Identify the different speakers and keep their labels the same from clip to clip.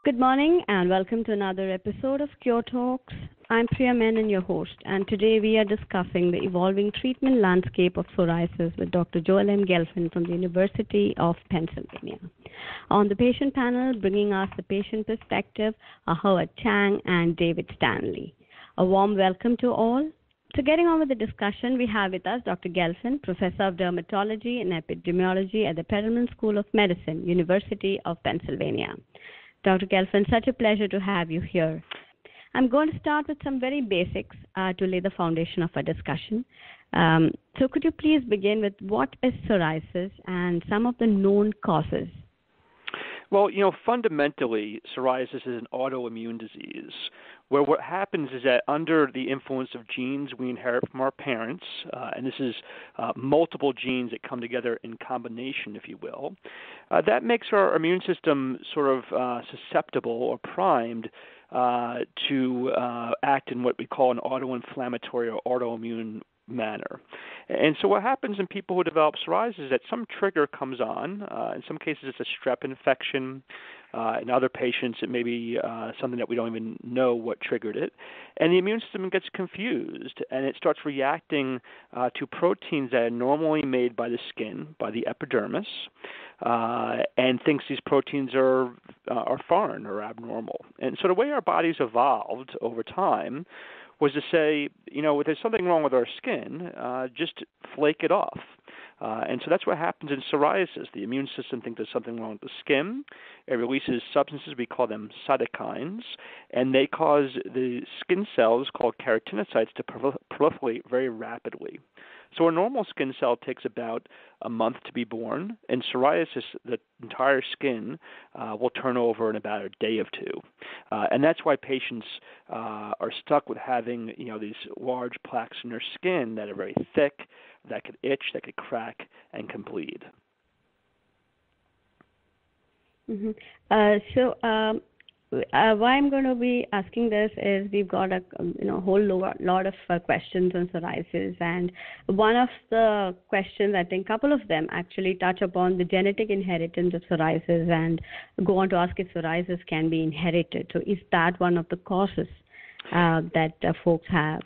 Speaker 1: Good morning and welcome to another episode of Cure Talks. I'm Priya Menon, your host, and today we are discussing the evolving treatment landscape of psoriasis with Dr. Joel M. Gelfand from the University of Pennsylvania. On the patient panel, bringing us the patient perspective, are Howard Chang and David Stanley. A warm welcome to all. So getting on with the discussion, we have with us Dr. Gelfand, Professor of Dermatology and Epidemiology at the Perelman School of Medicine, University of Pennsylvania. Dr. Gelfand, such a pleasure to have you here. I'm going to start with some very basics to lay the foundation of our discussion. So could you please begin with what is psoriasis and some of the known causes?
Speaker 2: Well, fundamentally, psoriasis is an autoimmune disease where what happens is that under the influence of genes we inherit from our parents, and this is multiple genes that come together in combination, if you will, that makes our immune system sort of susceptible or primed to act in what we call an autoinflammatory or autoimmune manner. And so what happens in people who develop psoriasis is that some trigger comes on. In some cases, it's a strep infection. In other patients, it may be something that we don't even know what triggered it. And the immune system gets confused, and it starts reacting to proteins that are normally made by the skin, by the epidermis, and thinks these proteins are foreign or abnormal. And so the way our bodies evolved over time was to say, if there's something wrong with our skin, just flake it off. And so that's what happens in psoriasis. The immune system thinks there's something wrong with the skin. It releases substances, we call them cytokines, and they cause the skin cells called keratinocytes to proliferate very rapidly. So a normal skin cell takes about a month to be born. In psoriasis, the entire skin will turn over in about a day or two. And that's why patients are stuck with having, these large plaques in their skin that are very thick, that could itch, that could crack, and can bleed.
Speaker 1: Mm-hmm. Why I'm going to be asking this is we've got a whole lot of questions on psoriasis, and one of the questions, I think a couple of them actually touch upon the genetic inheritance of psoriasis and go on to ask if psoriasis can be inherited. So is that one of the causes that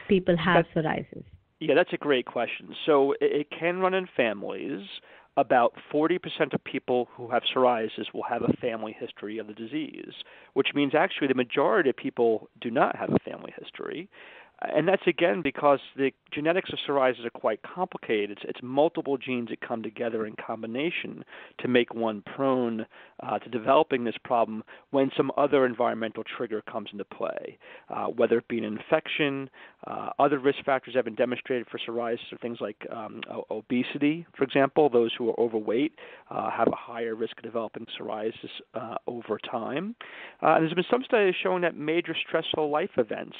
Speaker 1: people have psoriasis?
Speaker 2: Yeah, that's a great question. So it can run in families. About 40% of people who have psoriasis will have a family history of the disease, which means actually the majority of people do not have a family history. And that's, again, because the genetics of psoriasis are quite complicated. It's multiple genes that come together in combination to make one prone to developing this problem when some other environmental trigger comes into play, whether it be an infection. Other risk factors have been demonstrated for psoriasis are things like obesity, for example. Those who are overweight have a higher risk of developing psoriasis over time. And there's been some studies showing that major stressful life events,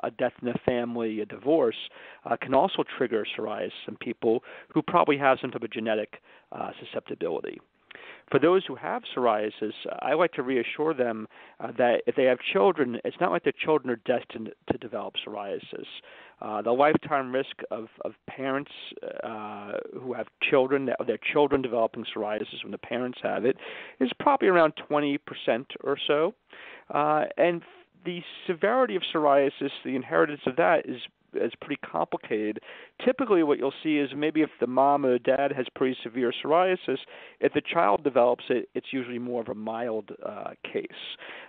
Speaker 2: a death in a family, a divorce, can also trigger psoriasis in people who probably have some type of genetic susceptibility. For those who have psoriasis, I like to reassure them that if they have children, it's not like their children are destined to develop psoriasis. The lifetime risk of parents who have children, their children developing psoriasis when the parents have it, is probably around 20% or so. And the severity of psoriasis, the inheritance of that is pretty complicated. Typically what you'll see is maybe if the mom or the dad has pretty severe psoriasis, if the child develops it, it's usually more of a mild case.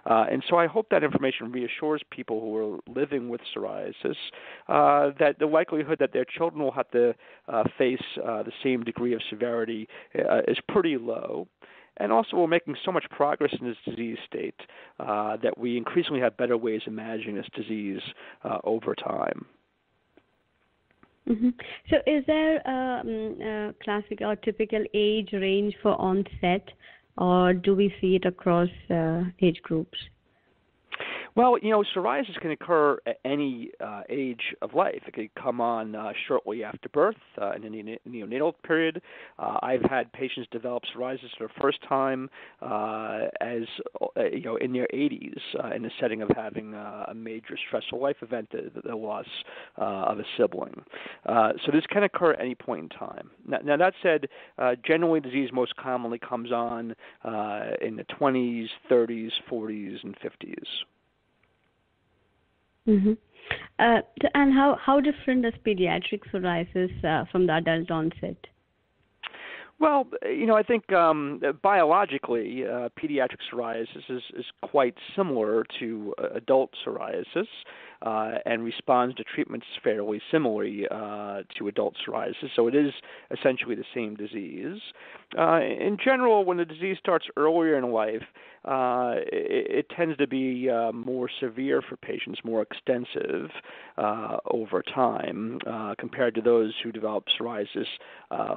Speaker 2: And so I hope that information reassures people who are living with psoriasis that the likelihood that their children will have to face the same degree of severity is pretty low. And also, we're making so much progress in this disease state that we increasingly have better ways of managing this disease over time.
Speaker 1: Mm-hmm. So is there a classic or typical age range for onset, or do we see it across age groups?
Speaker 2: Well, psoriasis can occur at any age of life. It could come on shortly after birth in the neonatal period. I've had patients develop psoriasis for the first time as in their 80s in the setting of having a major stressful life event, the loss of a sibling. So this can occur at any point in time. Now that said, generally disease most commonly comes on in the 20s, 30s, 40s, and 50s.
Speaker 1: Mm-hmm. And how different is pediatric psoriasis from the adult onset?
Speaker 2: Well, I think biologically, pediatric psoriasis is quite similar to adult psoriasis and responds to treatments fairly similarly to adult psoriasis. So it is essentially the same disease. In general, when the disease starts earlier in life, it tends to be more severe for patients, more extensive over time compared to those who develop psoriasis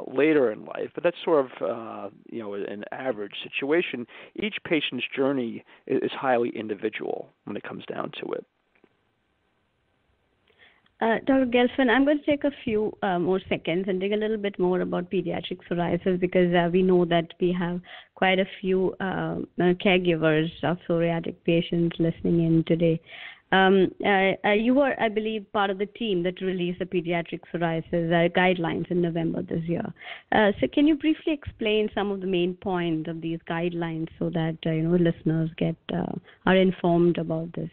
Speaker 2: later in life. But that's sort of an average situation. Each patient's journey is highly individual when it comes down to it.
Speaker 1: Dr. Gelfand, I'm going to take a few more seconds and dig a little bit more about pediatric psoriasis because we know that we have quite a few caregivers of psoriatic patients listening in today. You were, I believe, part of the team that released the pediatric psoriasis guidelines in November this year. So can you briefly explain some of the main points of these guidelines so that listeners are informed about this?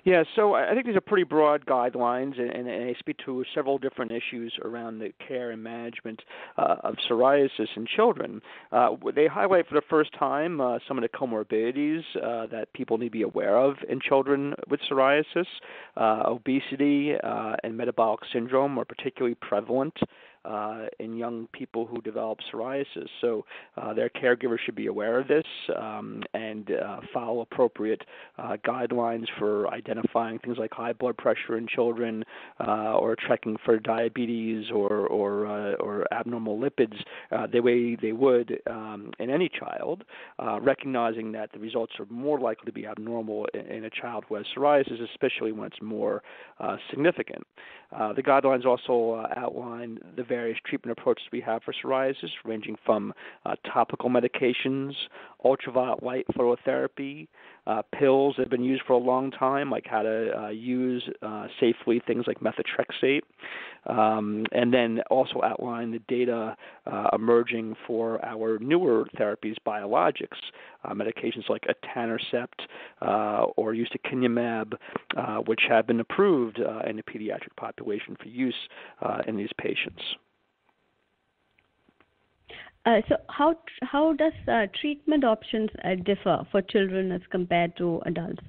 Speaker 2: Yeah, so I think these are pretty broad guidelines, and they speak to several different issues around the care and management of psoriasis in children. They highlight for the first time some of the comorbidities that people need to be aware of in children with psoriasis. Obesity and metabolic syndrome are particularly prevalent in young people who develop psoriasis. So their caregivers should be aware of this and follow appropriate guidelines for identifying things like high blood pressure in children or checking for diabetes or abnormal lipids the way they would in any child, recognizing that the results are more likely to be abnormal in a child who has psoriasis, especially when it's more significant. The guidelines also outline the various treatment approaches we have for psoriasis, ranging from topical medications, ultraviolet light phototherapy, pills that have been used for a long time, like how to use safely things like methotrexate, and then also outline the data emerging for our newer therapies, biologics, medications like etanercept or ustekinumab, which have been approved in the pediatric population for use in these patients.
Speaker 1: So how does treatment options differ for children as compared to adults?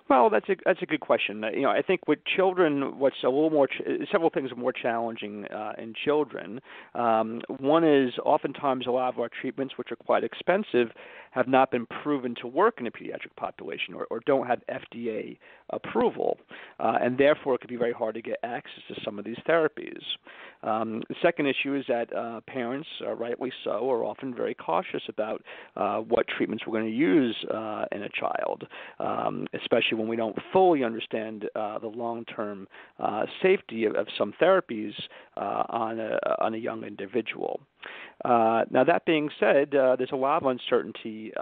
Speaker 2: Well, that's a good question. I think with children, what's a little more several things are more challenging in children. One is oftentimes a lot of our treatments, which are quite expensive, have not been proven to work in a pediatric population or don't have FDA approval, and therefore it can be very hard to get access to some of these therapies. The second issue is that parents, rightly so, are often very cautious about what treatments we're going to use in a child, especially when we don't fully understand the long-term safety of some therapies on a young individual. Now, that being said, there's a lot of uncertainty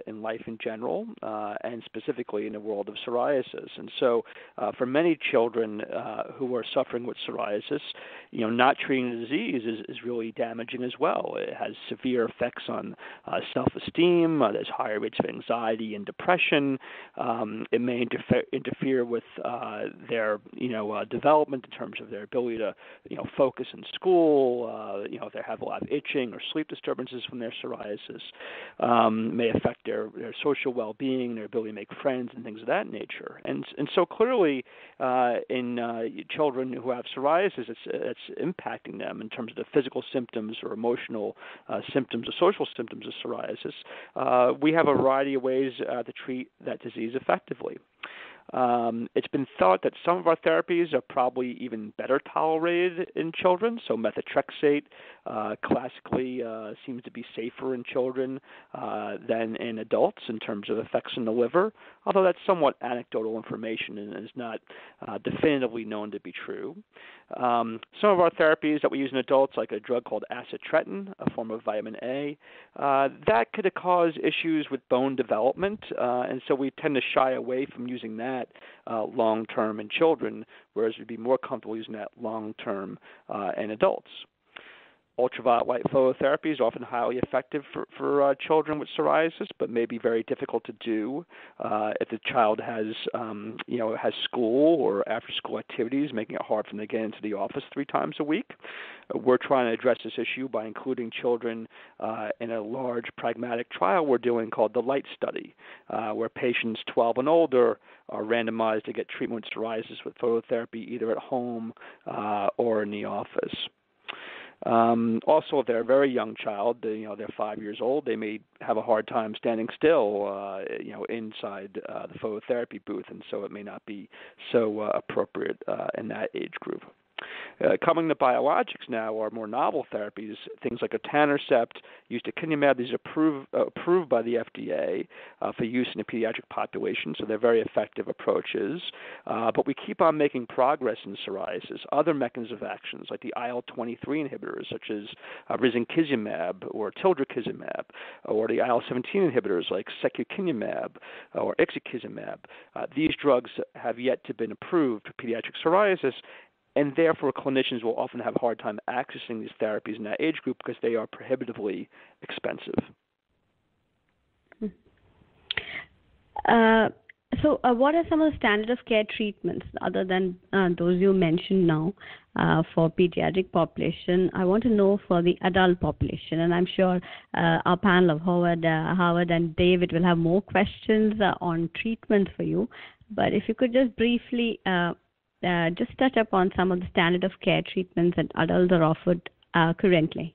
Speaker 2: in life in general and specifically in the world of psoriasis. And so for many children who are suffering with psoriasis, not treating the disease is really damaging as well. It has severe effects on self-esteem. There's higher rates of anxiety and depression. It may interfere with their development in terms of their ability to focus in school. If they have a lot of itching or sleep disturbances from their psoriasis, may affect their social well-being, their ability to make friends, and things of that nature. And so clearly, in children who have psoriasis, it's impacting them in terms of the physical symptoms or emotional symptoms or social symptoms of psoriasis. We have a variety of ways to treat that disease effectively. It's been thought that some of our therapies are probably even better tolerated in children. So methotrexate classically seems to be safer in children than in adults in terms of effects in the liver, although that's somewhat anecdotal information and is not definitively known to be true. Some of our therapies that we use in adults, like a drug called acitretin, a form of vitamin A, that could cause issues with bone development, and so we tend to shy away from using that long-term in children, whereas we'd be more comfortable using that long-term in adults. Ultraviolet light phototherapy is often highly effective for children with psoriasis, but may be very difficult to do if the child has school or after-school activities, making it hard for them to get into the office 3 times a week. We're trying to address this issue by including children in a large pragmatic trial we're doing called the LIGHT study, where patients 12 and older are randomized to get treatment with psoriasis with phototherapy either at home or in the office. Also, if they're a very young child, they're 5 years old, they may have a hard time standing still, inside the phototherapy booth, and so it may not be so appropriate in that age group. Coming to biologics now are more novel therapies, things like etanercept, ustekinumab. These are approved by the FDA for use in the pediatric population, so they're very effective approaches. But we keep on making progress in psoriasis. Other mechanisms of actions, like the IL-23 inhibitors, such as risankizumab or tildrakizumab, or the IL-17 inhibitors like secukinumab or ixekizumab. These drugs have yet to been approved for pediatric psoriasis, and therefore clinicians will often have a hard time accessing these therapies in that age group because they are prohibitively expensive.
Speaker 1: So what are some of the standard of care treatments other than those you mentioned now for pediatric population? I want to know for the adult population, and I'm sure our panel of Howard and David will have more questions on treatment for you. But if you could just briefly just touch upon some of the standard of care treatments that adults are offered currently.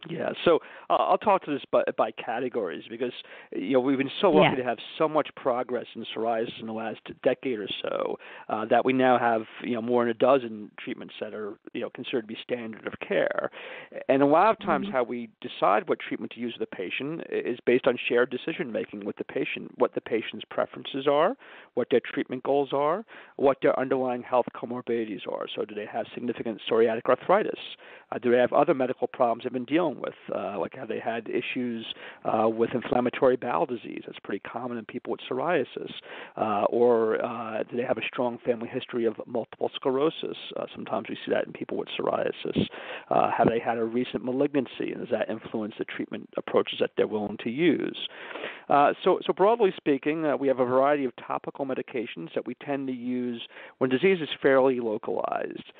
Speaker 2: Yeah, so I'll talk to this by categories because we've been so lucky to have so much progress in psoriasis in the last decade or so that we now have more than a dozen treatments that are considered to be standard of care. And a lot of times how we decide what treatment to use with the patient is based on shared decision making with the patient, what the patient's preferences are, what their treatment goals are, what their underlying health comorbidities are. So do they have significant psoriatic arthritis? Do they have other medical problems they've been dealing with, like have they had issues with inflammatory bowel disease? That's pretty common in people with psoriasis. Or do they have a strong family history of multiple sclerosis? Sometimes we see that in people with psoriasis. Have they had a recent malignancy, and does that influence the treatment approaches that they're willing to use? So broadly speaking, we have a variety of topical medications that we tend to use when disease is fairly localized.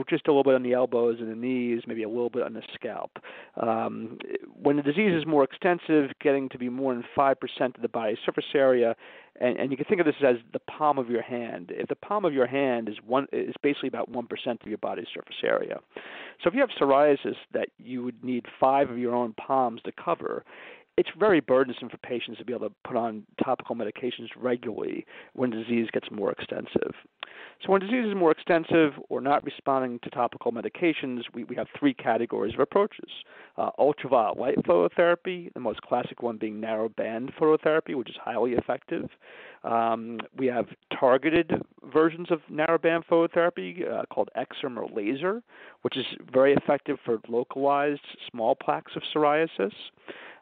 Speaker 2: Just a little bit on the elbows and the knees, maybe a little bit on the scalp. When the disease is more extensive, getting to be more than 5% of the body's surface area, and you can think of this as the palm of your hand. If the palm of your hand is basically about 1% of your body's surface area. So if you have psoriasis that you would need 5 of your own palms to cover, it's very burdensome for patients to be able to put on topical medications regularly when disease gets more extensive. So when disease is more extensive or not responding to topical medications, we have 3 categories of approaches. Ultraviolet light phototherapy, the most classic one being narrow band phototherapy, which is highly effective. We have targeted versions of narrow band phototherapy called excimer or laser, which is very effective for localized small plaques of psoriasis.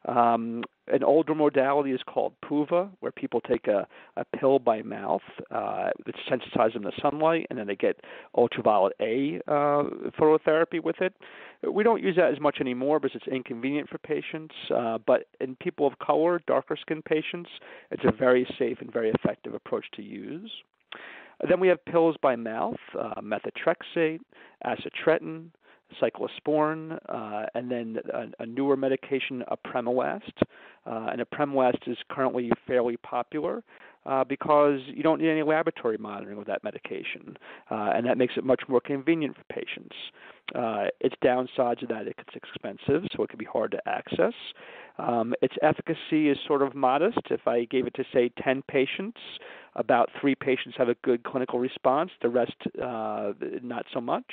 Speaker 2: An older modality is called PUVA, where people take a pill by mouth that sensitizes them to sunlight, and then they get ultraviolet A phototherapy with it. We don't use that as much anymore because it's inconvenient for patients, but in people of color, darker skinned patients, it's a very safe and very effective approach to use. Then we have pills by mouth, methotrexate, acitretin, cyclosporin, and then a newer medication, apremilast. And apremilast is currently fairly popular because you don't need any laboratory monitoring of that medication, and that makes it much more convenient for patients. Its downsides are that it's expensive, so it can be hard to access. Its efficacy is sort of modest. If I gave it to, say, 10 patients, about 3 patients have a good clinical response, the rest not so much.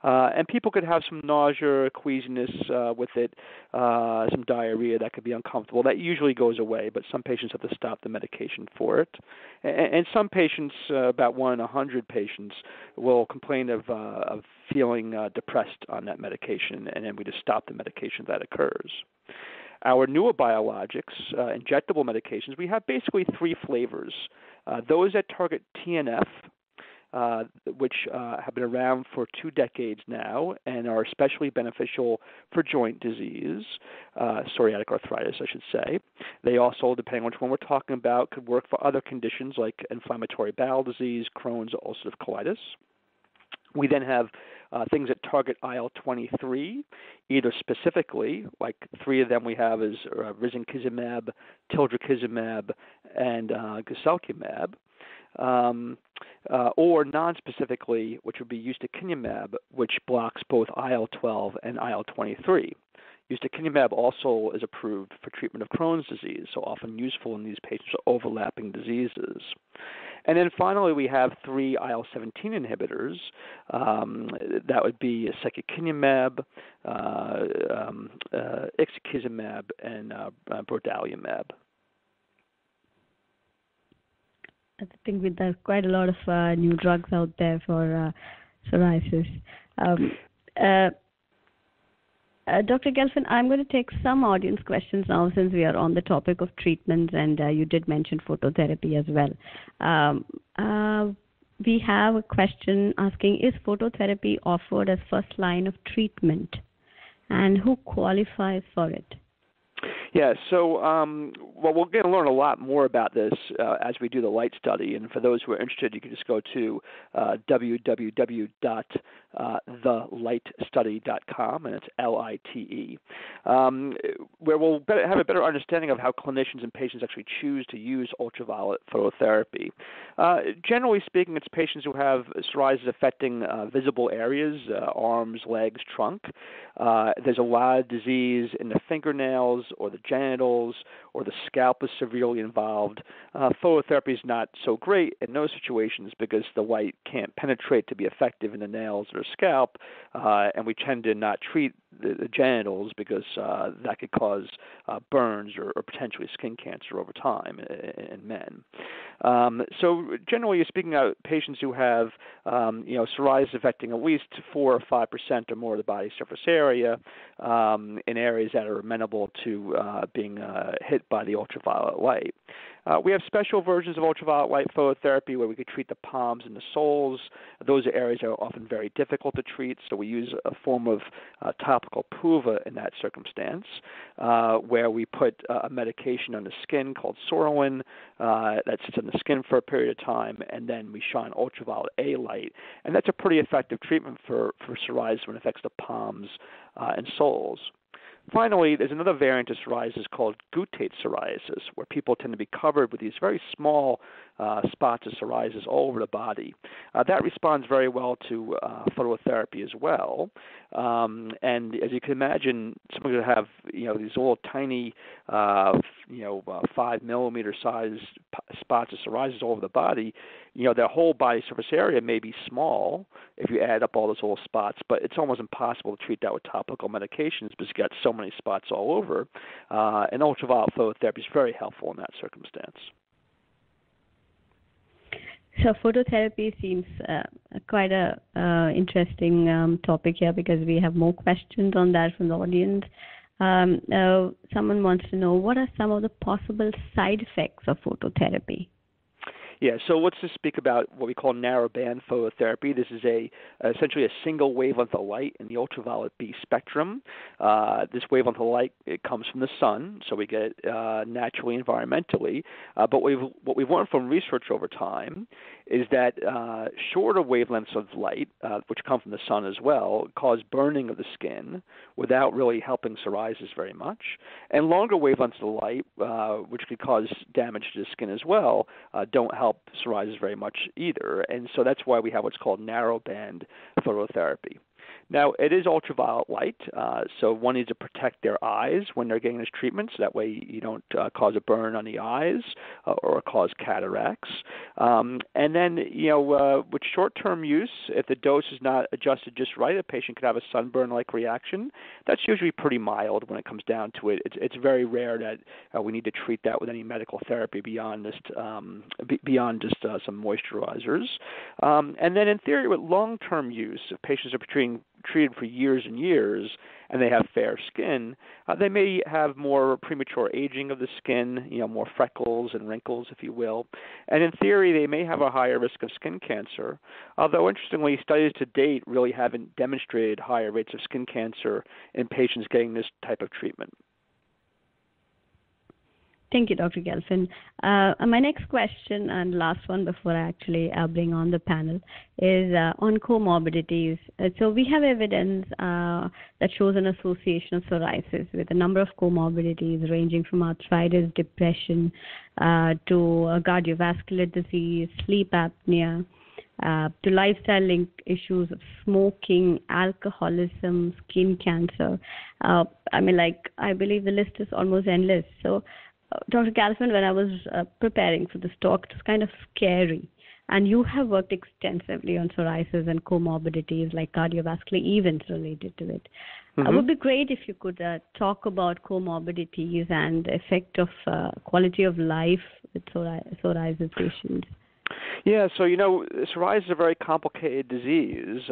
Speaker 2: And people could have some nausea, queasiness with it, some diarrhea that could be uncomfortable. That usually goes away, but some patients have to stop the medication for it. And some patients, about 1 in 100 patients, will complain of feeling depressed on that medication, and then we just stop the medication if that occurs. Our newer biologics, injectable medications, we have basically 3 flavors. Those that target TNF, which have been around for 2 decades now and are especially beneficial for joint disease, psoriatic arthritis, I should say. They also, depending on which one we're talking about, could work for other conditions like inflammatory bowel disease, Crohn's, ulcerative colitis. We then have things that target IL-23, either specifically, like 3 of them we have is risankizumab, tildrakizumab, and guselkumab, or non-specifically, which would be ustekinumab, which blocks both IL-12 and IL-23. Ustekinumab also is approved for treatment of Crohn's disease, so often useful in these patients with overlapping diseases. And then finally, we have 3 IL-17 inhibitors. That would be secukinumab, ixekizumab, and brodalumab.
Speaker 1: I think there's quite a lot of new drugs out there for psoriasis. Dr. Gelfand, I'm going to take some audience questions now since we are on the topic of treatments, and you did mention phototherapy as well. We have a question asking, is phototherapy offered as first line of treatment, and who qualifies for it?
Speaker 2: Yeah, so well, we're going to learn a lot more about this as we do the LIGHT study. And for those who are interested, you can just go to www.thelightstudy.com, and it's LITE, where we'll have a better understanding of how clinicians and patients actually choose to use ultraviolet phototherapy. Generally speaking, it's patients who have psoriasis affecting visible areas, arms, legs, trunk. There's a lot of disease in the fingernails or the genitals, or the scalp is severely involved. Phototherapy is not so great in those situations because the light can't penetrate to be effective in the nails or scalp, and we tend to not treat the genitals because that could cause burns or potentially skin cancer over time in men. So generally speaking, patients who have psoriasis affecting at least 4 or 5% or more of the body surface area in areas that are amenable to being hit by the ultraviolet light. We have special versions of ultraviolet light phototherapy where we could treat the palms and the soles. Those areas are often very difficult to treat, so we use a form of topical Puva in that circumstance, where we put a medication on the skin called Sorolin that sits on the skin for a period of time, and then we shine ultraviolet A light. And that's a pretty effective treatment for psoriasis when it affects the palms and soles. Finally, there's another variant of psoriasis called guttate psoriasis, where people tend to be covered with these very small spots of psoriasis all over the body. That responds very well to phototherapy as well. And as you can imagine, someone could have these little tiny 5 millimeter size spots of psoriasis all over the body. Their whole body surface area may be small if you add up all those little spots, but it's almost impossible to treat that with topical medications because you got so many spots all over. And ultraviolet phototherapy is very helpful in that circumstance.
Speaker 1: So phototherapy seems quite a interesting topic here because we have more questions on that from the audience. Someone wants to know, what are some of the possible side effects of phototherapy?
Speaker 2: Yeah, so let's just speak about what we call narrowband phototherapy. This is essentially a single wavelength of light in the ultraviolet B spectrum. This wavelength of light, it comes from the sun, so we get it naturally, environmentally. But what we've learned from research over time is that shorter wavelengths of light, which come from the sun as well, cause burning of the skin without really helping psoriasis very much. And longer wavelengths of light, which could cause damage to the skin as well, don't help psoriasis very much either. And so that's why we have what's called narrowband phototherapy. Now, it is ultraviolet light, so one needs to protect their eyes when they're getting this treatment, so that way you don't cause a burn on the eyes or cause cataracts. And then, with short-term use, if the dose is not adjusted just right, a patient could have a sunburn-like reaction. That's usually pretty mild when it comes down to it. It's very rare that we need to treat that with any medical therapy beyond just some moisturizers. And then, in theory, with long-term use, if patients are treated for years and years and they have fair skin, they may have more premature aging of the skin, more freckles and wrinkles, if you will. And in theory, they may have a higher risk of skin cancer, although interestingly, studies to date really haven't demonstrated higher rates of skin cancer in patients getting this type of treatment.
Speaker 1: Thank you, Dr. Gelfand. My next question and last one before I actually bring on the panel is on comorbidities. So we have evidence that shows an association of psoriasis with a number of comorbidities ranging from arthritis, depression, to cardiovascular disease, sleep apnea, to lifestyle-linked issues of smoking, alcoholism, skin cancer. I believe the list is almost endless. So, Dr. Gelfand, when I was preparing for this talk, it was kind of scary. And you have worked extensively on psoriasis and comorbidities like cardiovascular events related to it. It would be great if you could talk about comorbidities and the effect of quality of life with psoriasis patients.
Speaker 2: Yeah, so psoriasis is a very complicated disease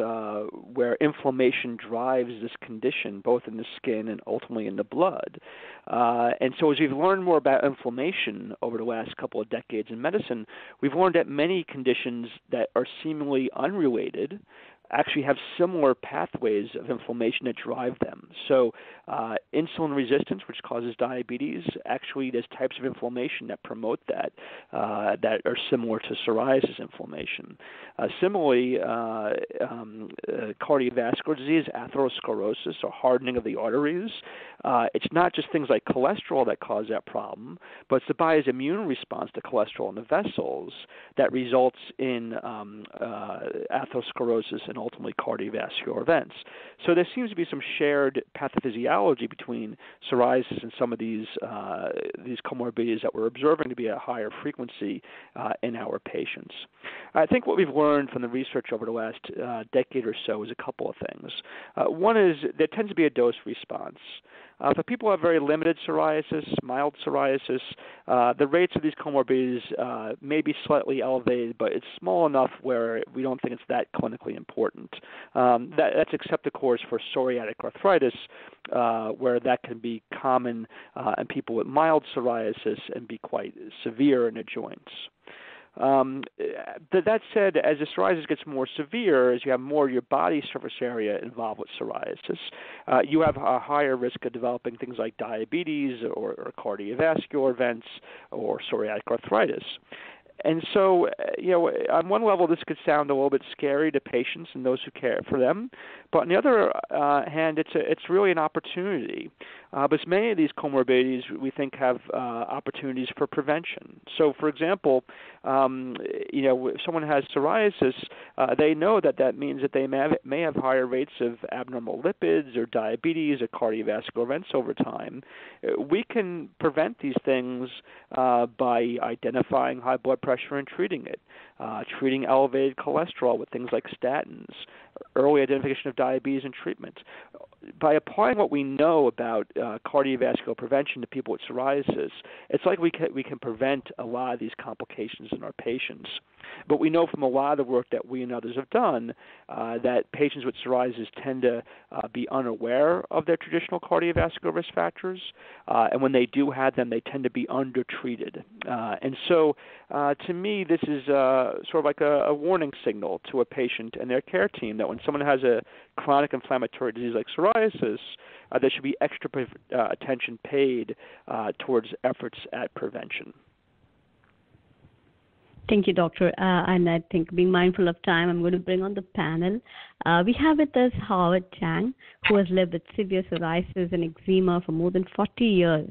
Speaker 2: where inflammation drives this condition both in the skin and ultimately in the blood. And so as we've learned more about inflammation over the last couple of decades in medicine, we've learned that many conditions that are seemingly unrelated actually have similar pathways of inflammation that drive them. So insulin resistance, which causes diabetes, actually there's types of inflammation that promote that are similar to psoriasis inflammation. Similarly, cardiovascular disease, atherosclerosis, or hardening of the arteries, it's not just things like cholesterol that cause that problem, but it's the body's immune response to cholesterol in the vessels that results in atherosclerosis and ultimately cardiovascular events. So there seems to be some shared pathophysiology between psoriasis and some of these comorbidities that we're observing to be at a higher frequency in our patients. I think what we've learned from the research over the last decade or so is a couple of things. One is there tends to be a dose response. For people who have very limited psoriasis, mild psoriasis, the rates of these comorbidities may be slightly elevated, but it's small enough where we don't think it's that clinically important. That's except, of course, for psoriatic arthritis, where that can be common in people with mild psoriasis and be quite severe in the joints. That said, as the psoriasis gets more severe, as you have more of your body surface area involved with psoriasis, you have a higher risk of developing things like diabetes or cardiovascular events or psoriatic arthritis. And so, on one level, this could sound a little bit scary to patients and those who care for them. But on the other hand, it's really an opportunity. Because many of these comorbidities we think have opportunities for prevention. So, for example, if someone has psoriasis, they know that means that they may have higher rates of abnormal lipids or diabetes or cardiovascular events over time. We can prevent these things by identifying high blood pressure and treating it, treating elevated cholesterol with things like statins, early identification of diabetes and treatment. By applying what we know about cardiovascular prevention to people with psoriasis, it's like we can prevent a lot of these complications in our patients. But we know from a lot of the work that we and others have done that patients with psoriasis tend to be unaware of their traditional cardiovascular risk factors, and when they do have them, they tend to be undertreated. And so, to me, this is sort of like a warning signal to a patient and their care team that when someone has a chronic inflammatory disease like psoriasis, there should be extra attention paid towards efforts at prevention.
Speaker 1: Thank you, Doctor. And I think being mindful of time, I'm going to bring on the panel. We have with us Howard Chang, who has lived with severe psoriasis and eczema for more than 40 years.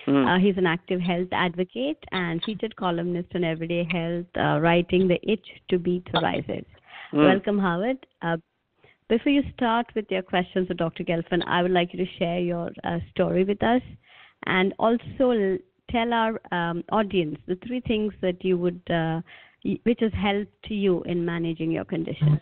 Speaker 1: He's an active health advocate and featured columnist on Everyday Health, writing The Itch to Beat Psoriasis. Welcome, Howard. Before you start with your questions for Dr. Gelfand, I would like you to share your story with us, and also tell our audience the three things that you would, which has helped you in managing your condition.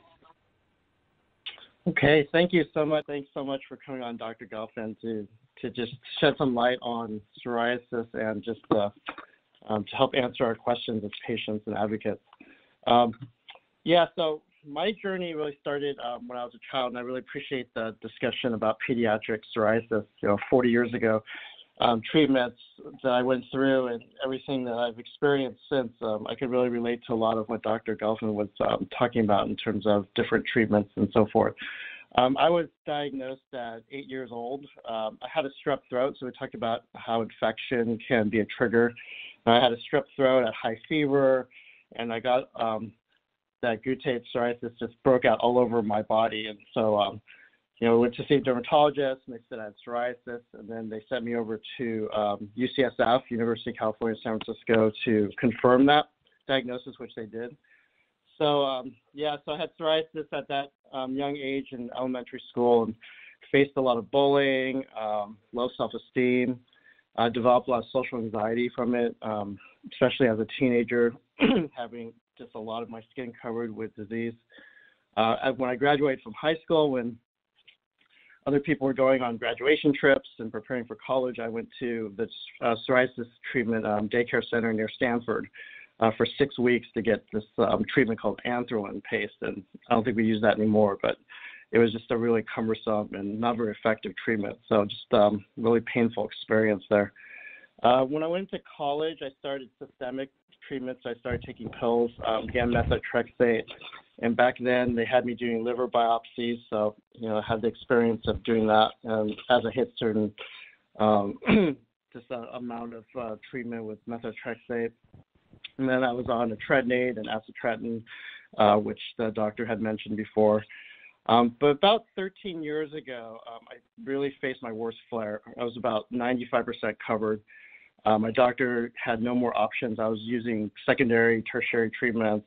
Speaker 3: Okay, thank you so much. Thanks so much for coming on, Dr. Gelfand, to just shed some light on psoriasis and just to help answer our questions as patients and advocates. So my journey really started when I was a child, and I really appreciate the discussion about pediatric psoriasis, 40 years ago. Treatments that I went through and everything that I've experienced since, I could really relate to a lot of what Dr. Gelfand was talking about in terms of different treatments and so forth. I was diagnosed at 8 years old. I had a strep throat, so we talked about how infection can be a trigger. I had a strep throat, at high fever, and I got that guttate psoriasis just broke out all over my body. And so, went to see a dermatologist, and they said I had psoriasis, and then they sent me over to UCSF, University of California, San Francisco, to confirm that diagnosis, which they did. So, so I had psoriasis at that young age in elementary school and faced a lot of bullying, low self-esteem. I developed a lot of social anxiety from it, especially as a teenager, having just a lot of my skin covered with disease. When I graduated from high school, when other people were going on graduation trips and preparing for college, I went to the psoriasis treatment daycare center near Stanford for 6 weeks to get this treatment called anthralin paste. And I don't think we use that anymore, but it was just a really cumbersome and not very effective treatment. So just really painful experience there. When I went to college, I started systemic treatments. I started taking pills, again, methotrexate. And back then, they had me doing liver biopsies, so I had the experience of doing that as I hit certain amount of treatment with methotrexate. And then I was on etretinate and acitretin, which the doctor had mentioned before. But about 13 years ago, I really faced my worst flare. I was about 95% covered. My doctor had no more options. I was using secondary, tertiary treatments,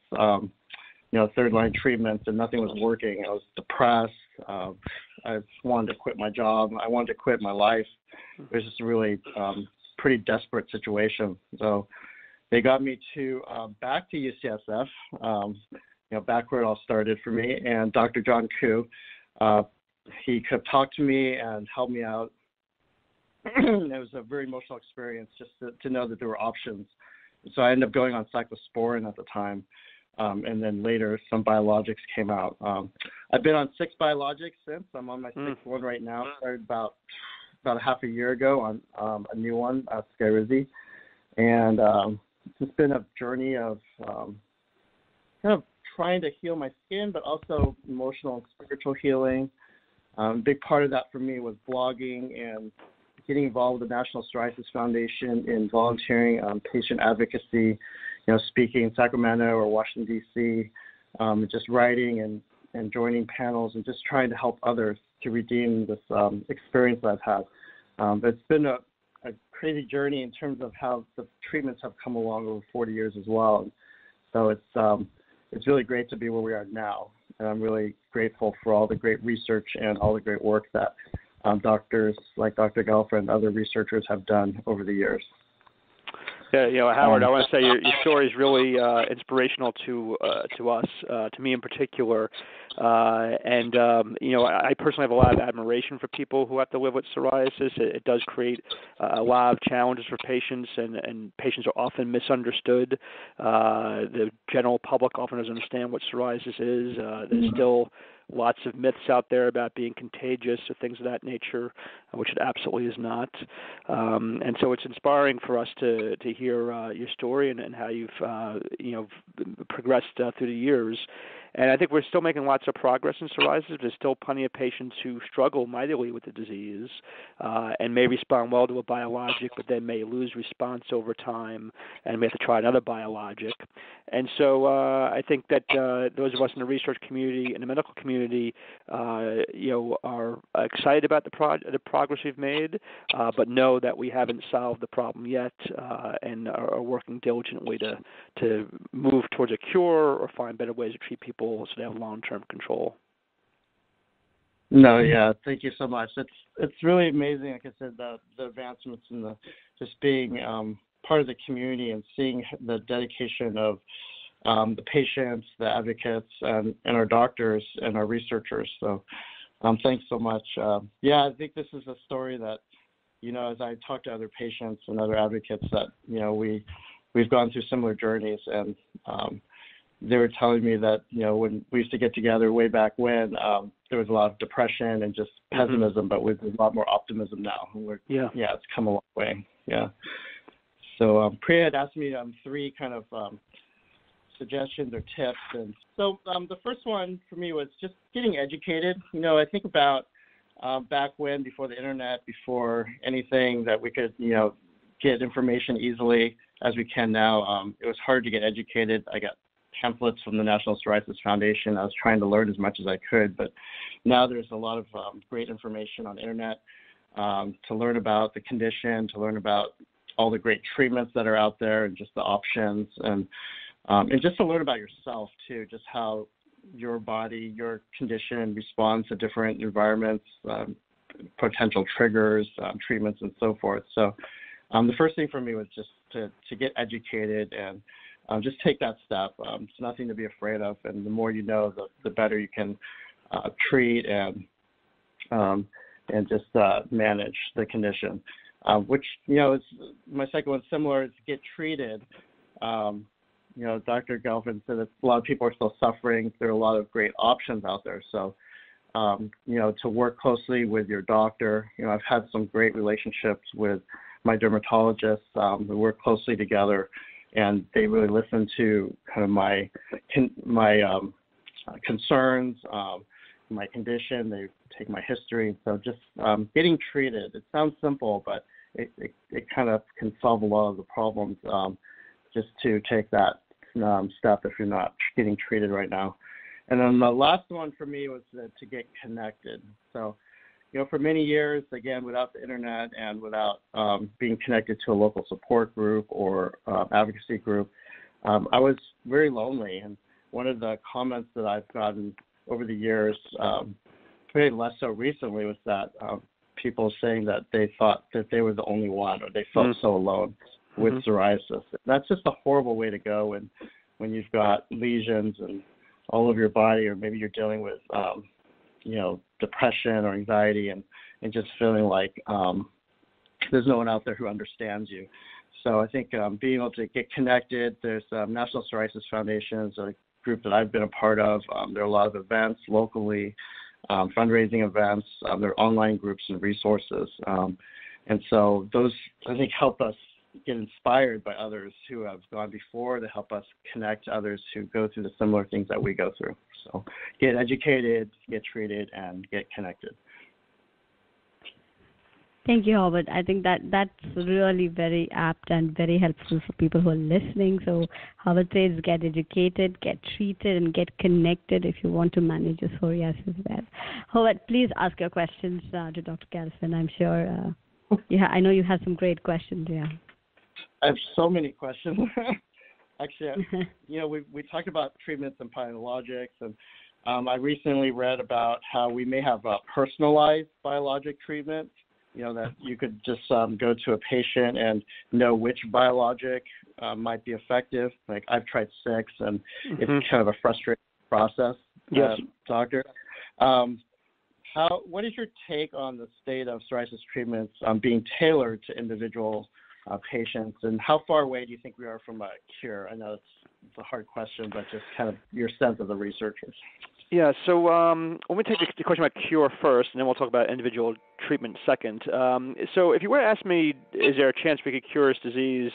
Speaker 3: third-line treatments, and nothing was working. I was depressed. I wanted to quit my job. I wanted to quit my life. It was just a really pretty desperate situation. So they got me back to UCSF, back where it all started for me. And Dr. John Koo, he could talk to me and help me out. It was a very emotional experience just to know that there were options. So I ended up going on cyclosporin at the time. And then later, some biologics came out. I've been on 6 biologics since. I'm on my 6th one right now. Started about a half a year ago on a new one, Skyrizi. And it's just been a journey of kind of trying to heal my skin, but also emotional and spiritual healing. A big part of that for me was blogging and getting involved with the National Psoriasis Foundation in volunteering, patient advocacy, speaking in Sacramento or Washington, D.C., just writing and joining panels and just trying to help others to redeem this experience that I've had. But it's been a crazy journey in terms of how the treatments have come along over 40 years as well. And so it's really great to be where we are now. And I'm really grateful for all the great research and all the great work that doctors like Dr. Gelfand and other researchers have done over the years.
Speaker 2: Yeah, Howard, I want to say your story is really inspirational to us, to me in particular. I personally have a lot of admiration for people who have to live with psoriasis. It does create a lot of challenges for patients, and patients are often misunderstood. The general public often doesn't understand what psoriasis is. There's still lots of myths out there about being contagious or things of that nature, which it absolutely is not. And so it's inspiring for us to hear your story and how you've progressed through the years. And I think we're still making lots of progress in psoriasis. There's still plenty of patients who struggle mightily with the disease and may respond well to a biologic, but then may lose response over time and may have to try another biologic. And so I think that those of us in the research community and the medical community, are excited about the progress we've made, but know that we haven't solved the problem yet and are working diligently to move towards a cure or find better ways to treat people so they have long-term control.
Speaker 3: No, yeah, thank you so much. It's really amazing. Like I said, the advancements and the just being part of the community and seeing the dedication of the patients, the advocates, and our doctors and our researchers. So, thanks so much. Yeah, I think this is a story that, as I talk to other patients and other advocates, that we've gone through similar journeys, and they were telling me that when we used to get together way back when, there was a lot of depression and just pessimism, but there's a lot more optimism now. It's come a long way. Yeah. So Priya had asked me 3 kind of suggestions or tips, and so the first one for me was just getting educated. I think about back when, before the internet, before anything that we could get information easily as we can now. It was hard to get educated. I got pamphlets from the National Psoriasis Foundation. I was trying to learn as much as I could, but now there's a lot of great information on the internet to learn about the condition, to learn about all the great treatments that are out there, and just the options, and just to learn about yourself too, just how your body, your condition responds to different environments, potential triggers, treatments, and so forth. So the first thing for me was just to get educated and just take that step. It's nothing to be afraid of, and the more you know, the better you can treat and just manage the condition. Which is my second one. Similar is get treated. Dr. Gelfand said that a lot of people are still suffering. There are a lot of great options out there. So, to work closely with your doctor. I've had some great relationships with my dermatologist. We work closely together, and they really listen to kind of my concerns, my condition. They take my history. So just getting treated. It sounds simple, but it kind of can solve a lot of the problems. Just to take that step if you're not getting treated right now. And then the last one for me was to get connected. So, for many years, again, without the internet and without being connected to a local support group or advocacy group, I was very lonely. And one of the comments that I've gotten over the years, pretty less so recently, was that people saying that they thought that they were the only one, or they felt so alone with psoriasis. That's just a horrible way to go when you've got lesions and all over your body, or maybe you're dealing with depression or anxiety, and just feeling like there's no one out there who understands you. So I think being able to get connected, there's National Psoriasis Foundation is a group that I've been a part of. There are a lot of events locally, fundraising events. There are online groups and resources. And so those, I think, help us get inspired by others who have gone before, to help us connect to others who go through the similar things that we go through. So get educated, get treated, and get connected.
Speaker 1: Thank you, Howard. I think that's really very apt and very helpful for people who are listening. So Howard says get educated, get treated, and get connected if you want to manage your psoriasis well. Howard, please ask your questions to Dr. Gelfand. I'm sure, I know you have some great questions, yeah.
Speaker 3: I have so many questions. Actually, we talked about treatments and biologics, and I recently read about how we may have a personalized biologic treatment, that you could just go to a patient and know which biologic might be effective. Like I've tried 6, and it's kind of a frustrating process, doctor. What is your take on the state of psoriasis treatments being tailored to individual patients, and how far away do you think we are from a cure? I know it's a hard question, but just kind of your sense of the researchers.
Speaker 2: Yeah, so let me take the question about cure first, and then we'll talk about individual treatment second. So if you were to ask me, is there a chance we could cure this disease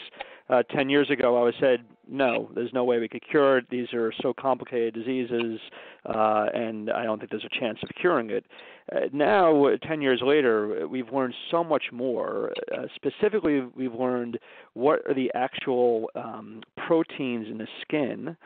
Speaker 2: 10 years ago, I would have said, no, there's no way we could cure it. These are so complicated diseases, and I don't think there's a chance of curing it. Now, 10 years later, we've learned so much more. Specifically, we've learned what are the actual proteins in the skin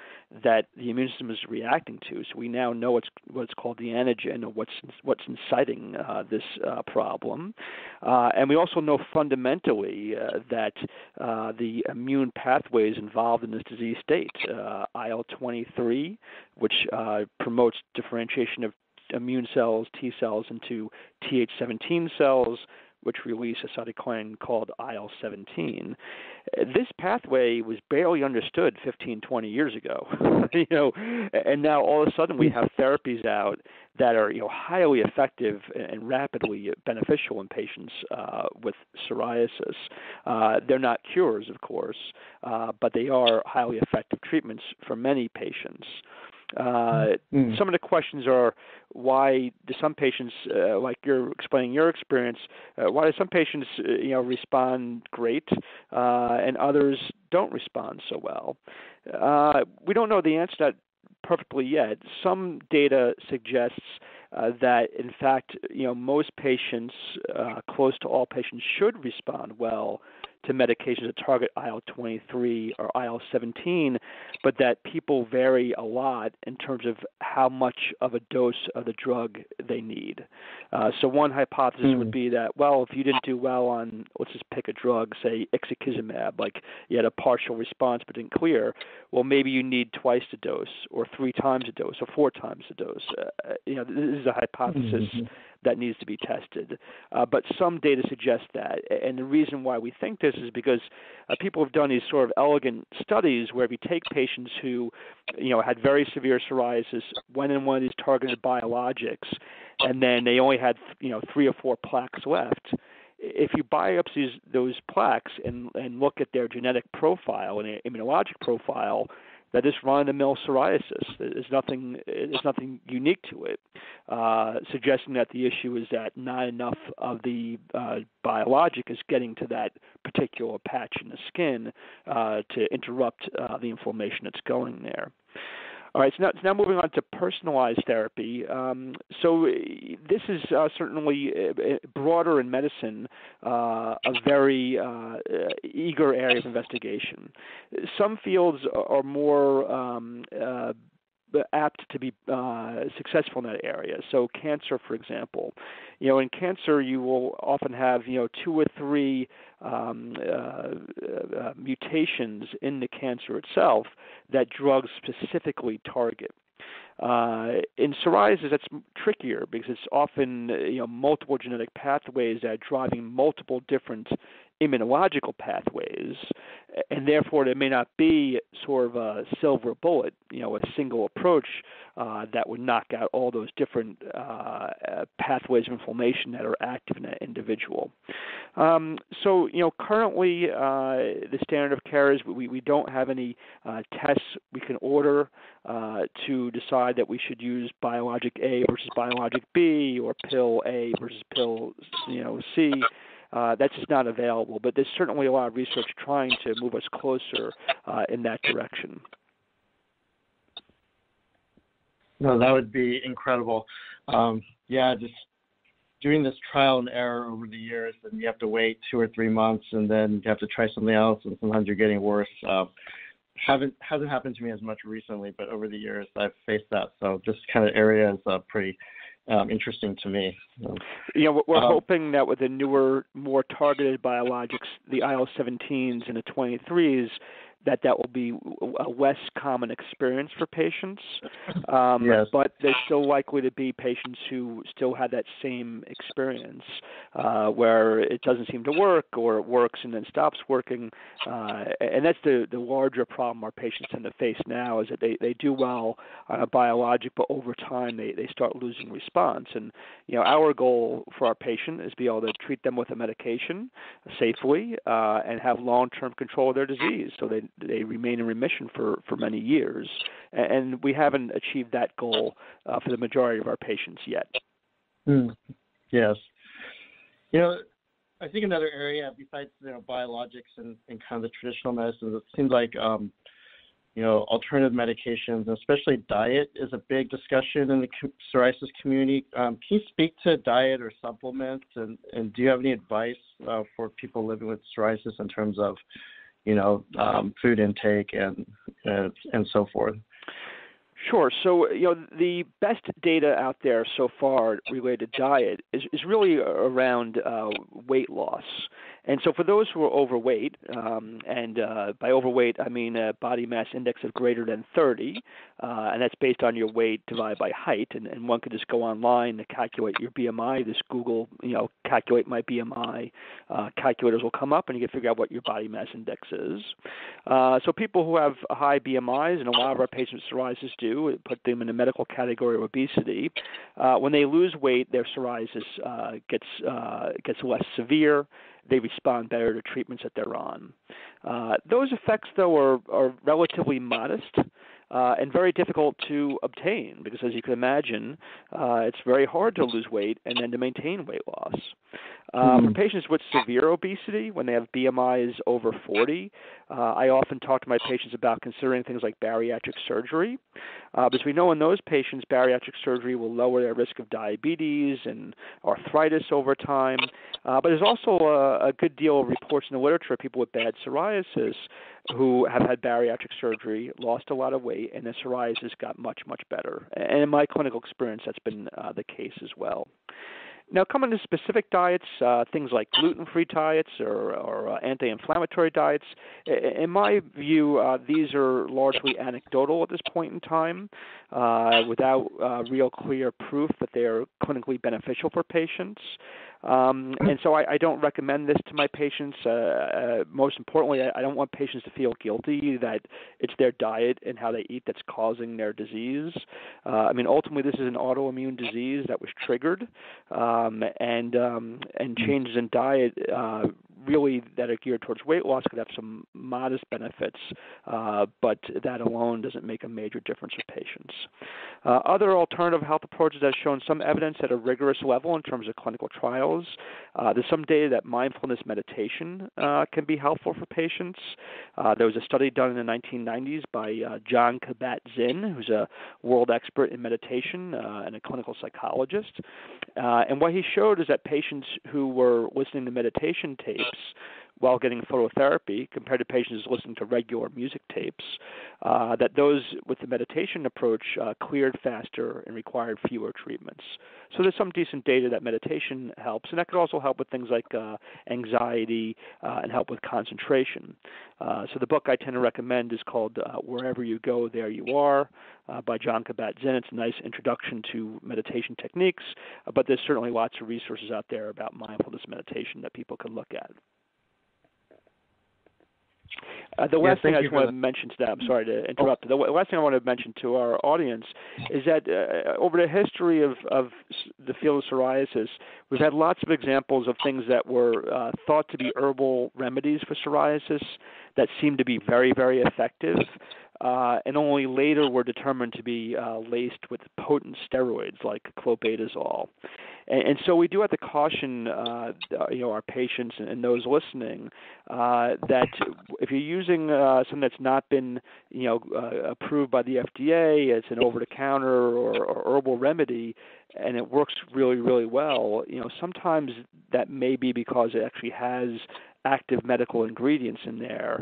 Speaker 2: that the immune system is reacting to. So we now know what's called the antigen, or what's inciting this problem. And we also know fundamentally that the immune pathways involved in this disease state, IL-23, which promotes differentiation of immune cells, T cells, into Th17 cells, which release a cytokine called IL-17. This pathway was barely understood 15, 20 years ago, and now all of a sudden we have therapies out that are, highly effective and rapidly beneficial in patients with psoriasis. They're not cures, of course, but they are highly effective treatments for many patients. Some of the questions are, why do some patients, like you're explaining your experience, why do some patients, respond great and others don't respond so well? We don't know the answer to that perfectly yet. Some data suggests that, in fact, most patients, close to all patients, should respond well to medications that target IL-23 or IL-17, but that people vary a lot in terms of how much of a dose of the drug they need. So one hypothesis would be that, well, if you didn't do well on, let's just pick a drug, say ixekizumab, like you had a partial response but didn't clear, well, maybe you need twice the dose or 3 times the dose or 4 times the dose. This is a hypothesis that needs to be tested. But some data suggest that. And the reason why we think this is because people have done these sort of elegant studies where if you take patients who, had very severe psoriasis, went in one of these targeted biologics, and then they only had, 3 or 4 plaques left. If you biopsy those plaques and look at their genetic profile and their immunologic profile, that is run-of-the-mill psoriasis. There's nothing unique to it, suggesting that the issue is that not enough of the biologic is getting to that particular patch in the skin to interrupt the inflammation that's going there. All right, so now moving on to personalized therapy. So this is certainly broader in medicine, a very eager area of investigation. Some fields are more apt to be successful in that area. So cancer, for example, in cancer you will often have 2 or 3 mutations in the cancer itself that drugs specifically target. In psoriasis, that's trickier because it's often multiple genetic pathways that are driving multiple different immunological pathways, and therefore there may not be sort of a silver bullet, a single approach that would knock out all those different pathways of inflammation that are active in that individual. So, currently the standard of care is we don't have any tests we can order to decide that we should use biologic A versus biologic B or pill A versus pill C. That's just not available, but there's certainly a lot of research trying to move us closer in that direction.
Speaker 3: No, that would be incredible. Just doing this trial and error over the years, and you have to wait 2 or 3 months, and then you have to try something else, and sometimes you're getting worse. Hasn't happened to me as much recently, but over the years I've faced that. So this kind of area is pretty interesting to me.
Speaker 2: We're hoping that with the newer, more targeted biologics, the IL-17s and the 23s, that will be a less common experience for patients.
Speaker 3: Yes.
Speaker 2: But there's still likely to be patients who still have that same experience where it doesn't seem to work or it works and then stops working. And that's the larger problem our patients tend to face now is that they do well on a biologic, but over time they start losing response. And, our goal for our patient is to be able to treat them with a medication safely and have long-term control of their disease so they remain in remission for many years. And we haven't achieved that goal for the majority of our patients yet.
Speaker 3: Yes. I think another area besides biologics and kind of the traditional medicines, it seems like alternative medications, especially diet, is a big discussion in the psoriasis community. Can you speak to diet or supplements, and do you have any advice for people living with psoriasis in terms of food intake and so forth?
Speaker 2: Sure. So, the best data out there so far related to diet is really around weight loss. And so for those who are overweight, and by overweight I mean a body mass index of greater than 30, and that's based on your weight divided by height, and one could just go online to calculate your BMI. This Google, calculate my BMI, calculators will come up, and you can figure out what your body mass index is. So people who have high BMIs, and a lot of our patients with psoriasis do, it put them in the medical category of obesity. When they lose weight, their psoriasis gets less severe. They respond better to treatments that they're on. Those effects, though, are relatively modest and very difficult to obtain because, as you can imagine, it's very hard to lose weight and then to maintain weight loss. For patients with severe obesity, when they have BMIs over 40, I often talk to my patients about considering things like bariatric surgery, because we know in those patients bariatric surgery will lower their risk of diabetes and arthritis over time. But there's also a good deal of reports in the literature of people with bad psoriasis who have had bariatric surgery, lost a lot of weight, and their psoriasis got much, much better. And in my clinical experience, that's been the case as well. Now, coming to specific diets, things like gluten-free diets or anti-inflammatory diets, in my view, these are largely anecdotal at this point in time, without real clear proof that they are clinically beneficial for patients. And so I don't recommend this to my patients. Most importantly, I don't want patients to feel guilty that it's their diet and how they eat that's causing their disease. Ultimately, this is an autoimmune disease that was triggered, and changes in diet really that are geared towards weight loss could have some modest benefits, but that alone doesn't make a major difference for patients. Other alternative health approaches have shown some evidence at a rigorous level in terms of clinical trials. There's some data that mindfulness meditation can be helpful for patients. There was a study done in the 1990s by John Kabat-Zinn, who's a world expert in meditation and a clinical psychologist. And what he showed is that patients who were listening to meditation tapes while getting phototherapy compared to patients listening to regular music tapes, that those with the meditation approach cleared faster and required fewer treatments. So there's some decent data that meditation helps, and that could also help with things like anxiety and help with concentration. So the book I tend to recommend is called Wherever You Go, There You Are by John Kabat-Zinn. It's a nice introduction to meditation techniques, but there's certainly lots of resources out there about mindfulness meditation that people can look at. The last thing I just want to mention to that, I'm sorry to interrupt, the last thing I want to mention to our audience is that over the history of the field of psoriasis, we've had lots of examples of things that were thought to be herbal remedies for psoriasis that seemed to be very, very effective. And only later were determined to be laced with potent steroids like clobetasol. And so we do have to caution, our patients and those listening that if you're using something that's not been, approved by the FDA, it's an over-the-counter or herbal remedy, and it works really, really well, sometimes that may be because it actually has active medical ingredients in there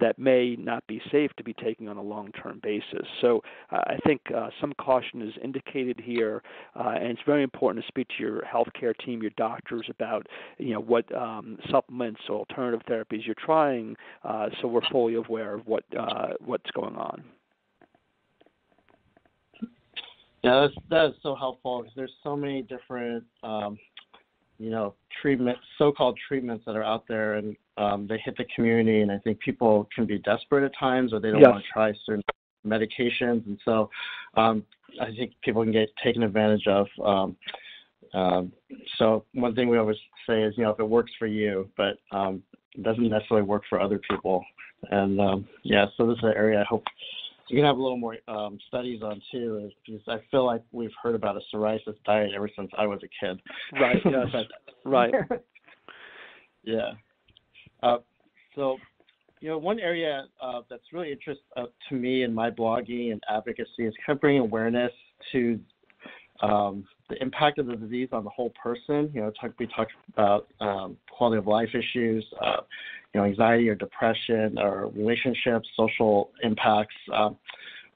Speaker 2: that may not be safe to be taken on a long-term basis. So I think some caution is indicated here, and it's very important to speak to your healthcare team, your doctors, about what supplements or alternative therapies you're trying, so we're fully aware of what's going on.
Speaker 3: Yeah, that is so helpful because there's so many different so-called treatments that are out there, and they hit the community, and I think people can be desperate at times, or they don't want to try certain medications, and so I think people can get taken advantage of. So one thing we always say is, if it works for you, but it doesn't necessarily work for other people, and so this is an area I hope you can have a little more studies on too, because I feel like we've heard about a psoriasis diet ever since I was a kid.
Speaker 2: Right. Yes. Right.
Speaker 3: Yeah. So, one area that's really interesting to me in my blogging and advocacy is kind of bringing awareness to the impact of the disease on the whole person. We talked about quality of life issues, anxiety or depression or relationships, social impacts.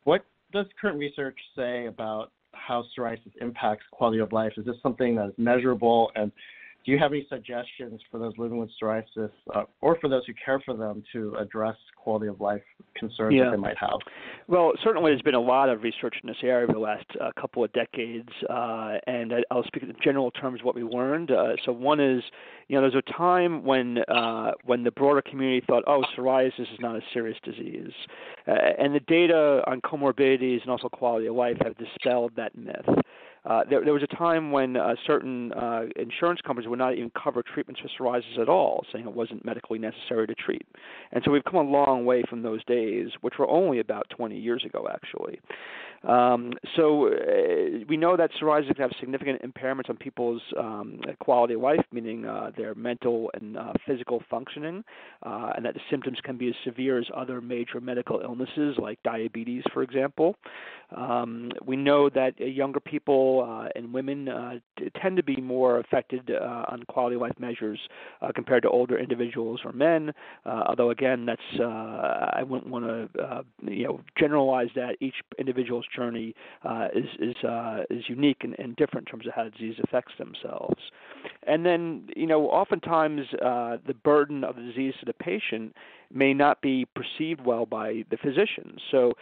Speaker 3: What does current research say about how psoriasis impacts quality of life? Is this something that is measurable? And do you have any suggestions for those living with psoriasis or for those who care for them to address quality of life concerns that they might have?
Speaker 2: Well, certainly there's been a lot of research in this area over the last couple of decades, and I'll speak in general terms of what we learned. So one is, there's a time when the broader community thought, psoriasis is not a serious disease, and the data on comorbidities and also quality of life have dispelled that myth. There was a time when certain insurance companies would not even cover treatments for psoriasis at all, saying it wasn't medically necessary to treat. And so we've come a long way from those days, which were only about 20 years ago, actually. So we know that psoriasis can have significant impairments on people's quality of life, meaning their mental and physical functioning, and that the symptoms can be as severe as other major medical illnesses like diabetes, for example. We know that younger people and women tend to be more affected on quality of life measures compared to older individuals or men, although again, that's I wouldn't want to generalize that. Each individual's journey is unique and different in terms of how the disease affects themselves. And then, oftentimes the burden of the disease to the patient may not be perceived well by the physician. So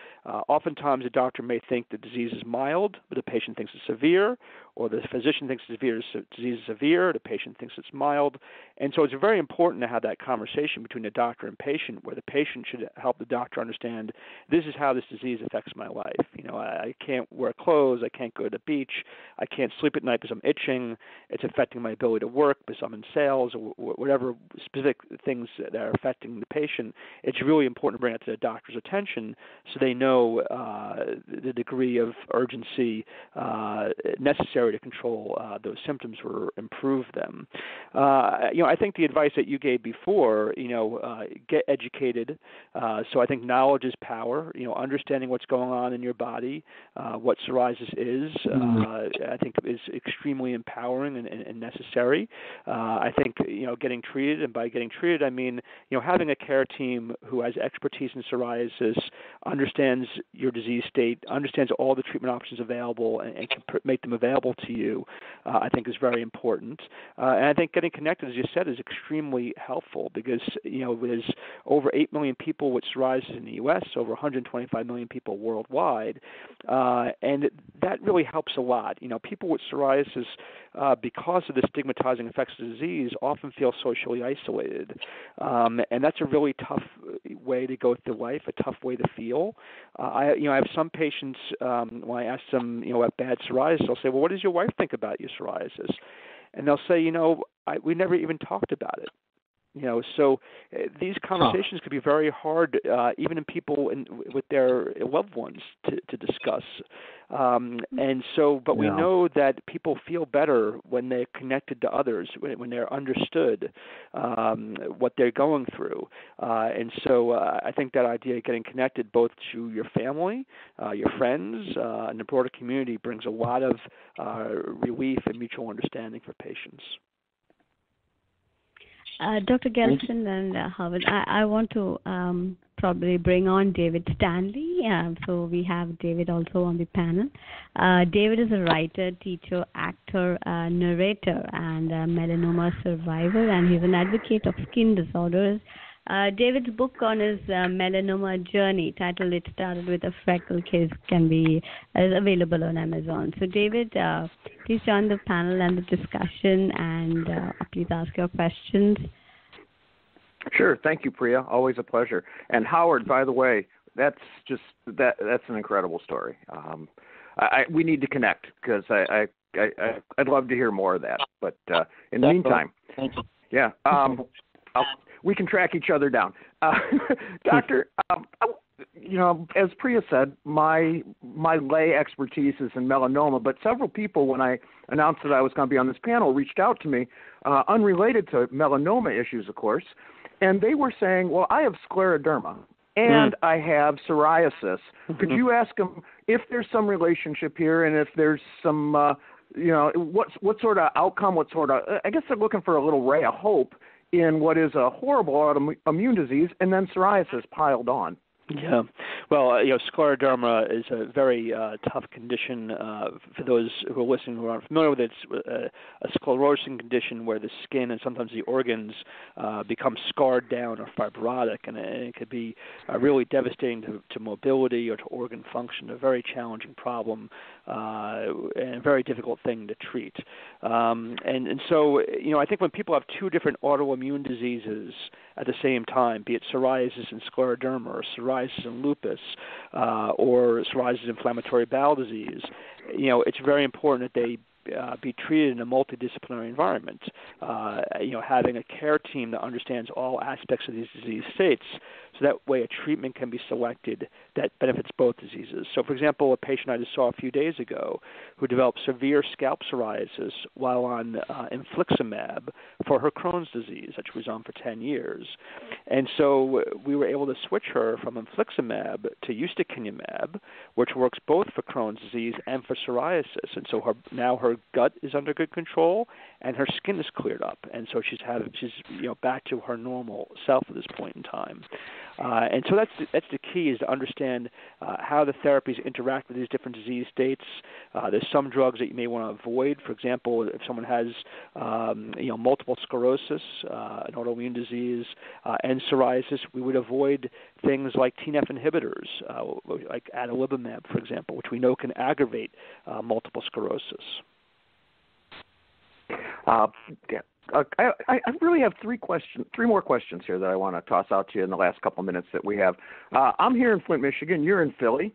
Speaker 2: oftentimes the doctor may think the disease is mild, but the patient thinks it's severe, or the physician thinks the disease is severe, the patient thinks it's mild. And so it's very important to have that conversation between the doctor and patient, where the patient should help the doctor understand, this is how this disease affects my life. I can't wear clothes, I can't go to the beach, I can't sleep at night because I'm itching, it's affecting my ability to work because I'm in sales, or whatever specific things that are affecting the patient. It's really important to bring it to the doctor's attention so they know the degree of urgency necessary to control those symptoms or improve them. I think the advice that you gave before, get educated. So I think knowledge is power. Understanding what's going on in your body, what psoriasis is, I think is extremely empowering and necessary. I think getting treated, and by getting treated, I mean having a care team who has expertise in psoriasis, understands your disease state, understands all the treatment options available, and can make them available to you, I think is very important. And I think getting connected, as you said, is extremely helpful because, there's over 8 million people with psoriasis in the U.S., over 125 million people worldwide, and that really helps a lot. People with psoriasis, because of the stigmatizing effects of the disease, often feel socially isolated, and that's a really tough way to go through life, a tough way to feel. I have some patients, when I ask them, about bad psoriasis, I'll say, well, what does your wife think about your psoriasis? And they'll say, we never even talked about it. So these conversations could be very hard, even in people with their loved ones to discuss. But we know that people feel better when they're connected to others, when they're understood what they're going through. And so I think that idea of getting connected both to your family, your friends, and the broader community brings a lot of relief and mutual understanding for patients.
Speaker 1: Dr. Gelfand and Howard, I want to probably bring on David Stanley. So we have David also on the panel. David is a writer, teacher, actor, narrator, and melanoma survivor, and he's an advocate of skin disorders. David's book on his melanoma journey, titled "It Started with a Freckle Kiss," is available on Amazon. So, David, please join the panel and the discussion, and please ask your questions.
Speaker 4: Sure. Thank you, Priya. Always a pleasure. And Howard, by the way, that's an incredible story. We need to connect because I'd love to hear more of that. But in the meantime,
Speaker 3: thank you.
Speaker 4: Yeah. We can track each other down. Doctor, as Priya said, my lay expertise is in melanoma, but several people, when I announced that I was going to be on this panel, reached out to me, unrelated to melanoma issues, of course, and they were saying, well, I have scleroderma, and I have psoriasis. Could you ask them if there's some relationship here and if there's some, what sort of outcome, I guess they're looking for a little ray of hope in what is a horrible autoimmune disease, and then psoriasis piled on.
Speaker 2: Yeah. Well, scleroderma is a very tough condition for those who are listening who aren't familiar with it. It's a sclerosing condition where the skin and sometimes the organs become scarred down or fibrotic, and it could be really devastating to mobility or to organ function, a very challenging problem and a very difficult thing to treat. And so, I think when people have two different autoimmune diseases at the same time, be it psoriasis and scleroderma or psoriasis and lupus or psoriasis inflammatory bowel disease, it's very important that they be treated in a multidisciplinary environment, having a care team that understands all aspects of these disease states, so that way a treatment can be selected that benefits both diseases. So, for example, a patient I just saw a few days ago who developed severe scalp psoriasis while on infliximab for her Crohn's disease that she was on for 10 years. And so we were able to switch her from infliximab to ustekinumab, which works both for Crohn's disease and for psoriasis. And so now her gut is under good control and her skin is cleared up. And so she's back to her normal self at this point in time. And so that's the key, is to understand how the therapies interact with these different disease states. There's some drugs that you may want to avoid. For example, if someone has multiple sclerosis, an autoimmune disease, and psoriasis, we would avoid things like TNF inhibitors, like adalimumab, for example, which we know can aggravate multiple sclerosis.
Speaker 4: I really have three more questions here that I want to toss out to you in the last couple of minutes that we have. I'm here in Flint, Michigan. You're in Philly,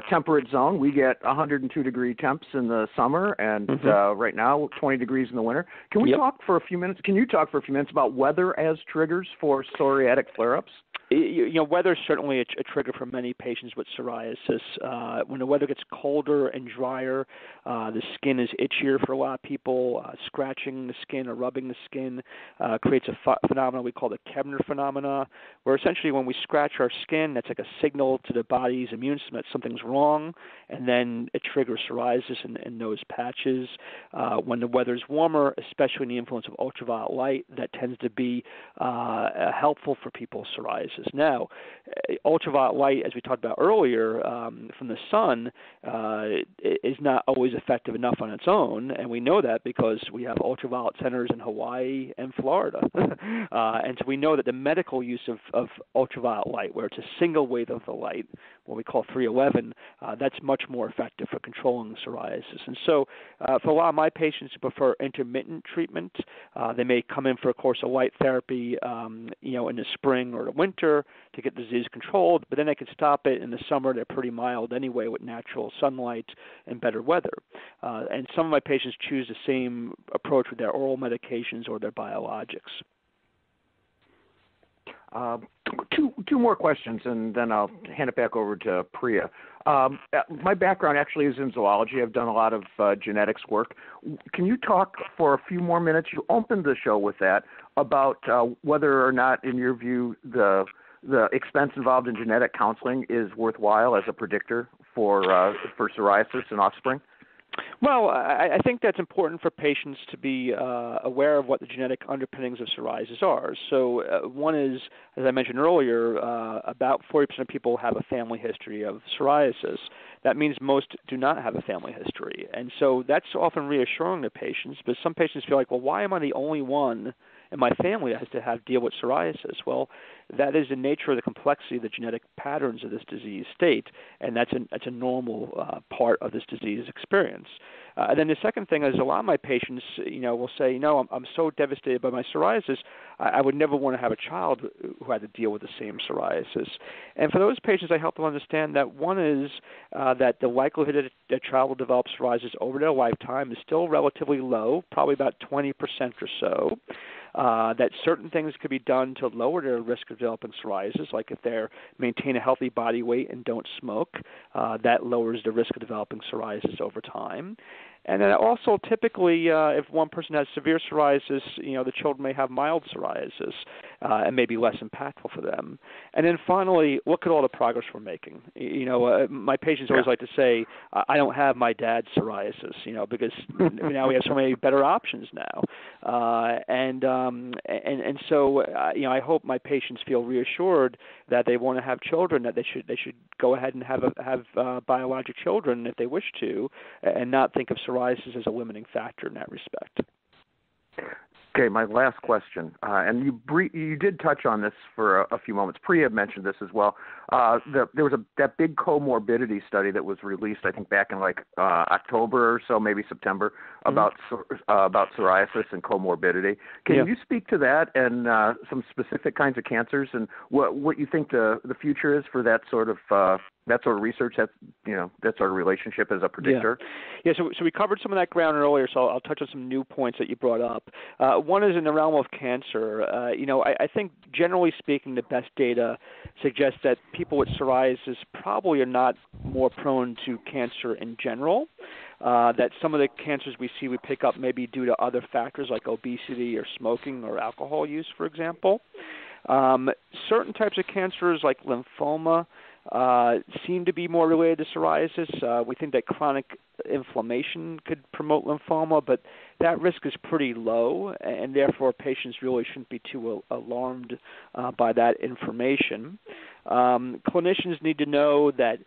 Speaker 4: temperate zone. We get 102 degree temps in the summer, and right now 20 degrees in the winter. Can we talk for a few minutes? Can you talk for a few minutes about weather as triggers for psoriatic flare-ups?
Speaker 2: Weather is certainly a trigger for many patients with psoriasis. When the weather gets colder and drier, the skin is itchier for a lot of people. Scratching the skin or rubbing the skin creates a phenomenon we call the Kebner phenomena, where essentially when we scratch our skin, that's like a signal to the body's immune system that something's wrong, and then it triggers psoriasis in those patches. When the weather's warmer, especially in the influence of ultraviolet light, that tends to be helpful for people's psoriasis. Now, ultraviolet light, as we talked about earlier, from the sun is not always effective enough on its own, and we know that because we have ultraviolet centers in Hawaii and Florida. And so we know that the medical use of ultraviolet light, where it's a single wave of the light, what we call 311, that's much more effective for controlling psoriasis. And so for a lot of my patients who prefer intermittent treatment, they may come in for a course of light therapy in the spring or the winter to get the disease controlled, but then they can stop it in the summer. They're pretty mild anyway with natural sunlight and better weather. And some of my patients choose the same approach with their oral medications or their biologics.
Speaker 4: Two more questions, and then I'll hand it back over to Priya. My background actually is in zoology. I've done a lot of genetics work. Can you talk for a few more minutes? You opened the show with that, about whether or not, in your view, the expense involved in genetic counseling is worthwhile as a predictor for psoriasis and offspring?
Speaker 2: Well, I think that's important for patients to be aware of what the genetic underpinnings of psoriasis are. So one is, as I mentioned earlier, about 40% of people have a family history of psoriasis. That means most do not have a family history. And so that's often reassuring to patients, but some patients feel like, well, why am I the only one in my family that has to deal with psoriasis? Well, that is the nature of the complexity of the genetic patterns of this disease state, and that's a normal part of this disease experience. And then the second thing is, a lot of my patients, will say, I'm so devastated by my psoriasis, I would never want to have a child who had to deal with the same psoriasis. And for those patients, I help them understand that one is that the likelihood that a child will develop psoriasis over their lifetime is still relatively low, probably about 20% or so. That certain things could be done to lower their risk of developing psoriasis, like if they maintain a healthy body weight and don't smoke, that lowers the risk of developing psoriasis over time. And then also typically if one person has severe psoriasis, the children may have mild psoriasis and may be less impactful for them. And then finally, look at all the progress we're making. My patients always like to say, I don't have my dad's psoriasis, because now we have so many better options now. And And so, I hope my patients feel reassured that they want to have children, that they should go ahead and have biologic children if they wish to, and not think of psoriasis as a limiting factor in that respect.
Speaker 4: Okay, my last question, and you did touch on this for a few moments. Priya mentioned this as well. There was that big comorbidity study that was released, I think, back in October or so, maybe September, about psoriasis and comorbidity. Can you speak to that and some specific kinds of cancers and what you think the future is for that sort of research, that sort of relationship as a predictor?
Speaker 2: Yeah. So we covered some of that ground earlier, so I'll touch on some new points that you brought up. One is in the realm of cancer. I think generally speaking, the best data suggests that people with psoriasis probably are not more prone to cancer in general. That some of the cancers we pick up may be due to other factors like obesity or smoking or alcohol use, for example. Certain types of cancers like lymphoma seem to be more related to psoriasis. We think that chronic inflammation could promote lymphoma, but that risk is pretty low, and therefore patients really shouldn't be too alarmed by that information. Clinicians need to know that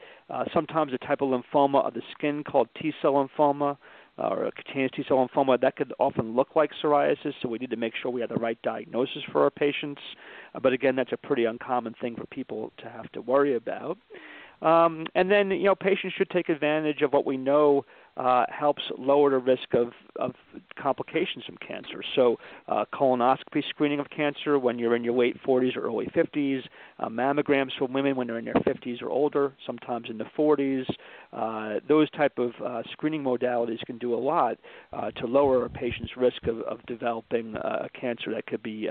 Speaker 2: sometimes a type of lymphoma of the skin called T-cell lymphoma or a cutaneous T-cell lymphoma, that could often look like psoriasis, so we need to make sure we have the right diagnosis for our patients. But again, that's a pretty uncommon thing for people to have to worry about. And then, patients should take advantage of what we know helps lower the risk of complications from cancer. So colonoscopy screening of cancer when you're in your late 40s or early 50s, mammograms for women when they're in their 50s or older, sometimes in the 40s. Those type of screening modalities can do a lot to lower a patient's risk of developing a cancer that could be